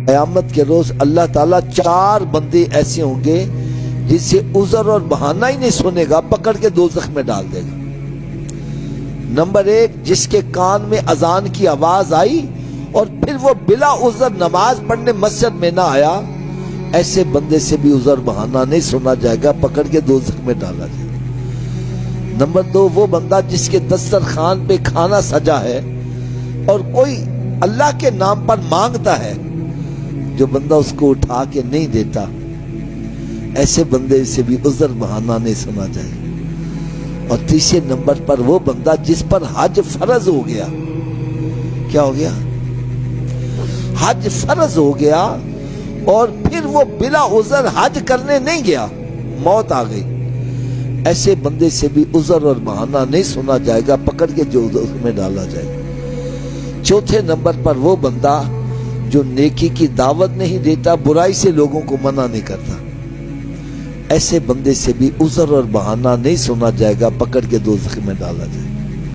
قیامت کے روز اللہ تعالیٰ 4 بندے ایسے ہوں گے جس سے عذر اور بہانہ ہی نہیں سنے گا، پکڑ کے دوزخ میں ڈال دے گا۔ نمبر 1، جس کے کان میں اذان کی آواز آئی اور پھر وہ بلا عذر نماز پڑھنے مسجد میں نہ آیا، ایسے بندے سے بھی عذر بہانہ نہیں سنا جائے گا، پکڑ کے دوزخ میں ڈالا جائے گا۔ نمبر 2، وہ بندہ جس کے دسترخوان پہ کھانا سجا ہے اور کوئی اللہ کے نام پر مانگتا ہے، جو بندہ اس کو اٹھا کے نہیں دیتا، ایسے بندے سے بھی عذر بہانہ نہیں سنا جائے گا۔ اور تیسرے نمبر پر وہ بندہ جس پر حج فرض ہو گیا، کیا ہو گیا؟ حج فرض ہو گیا اور پھر وہ بلا عذر حج کرنے نہیں گیا، موت آ گئی، ایسے بندے سے بھی عذر اور بہانہ نہیں سنا جائے گا، پکڑ کے جو اس میں ڈالا جائے گا۔ چوتھے نمبر پر وہ بندہ جو نیکی کی دعوت نہیں دیتا، برائی سے لوگوں کو منع نہیں کرتا، ایسے بندے سے بھی عذر اور بہانہ نہیں سنا جائے گا، پکڑ کے دوزخ میں ڈالا جائے گا۔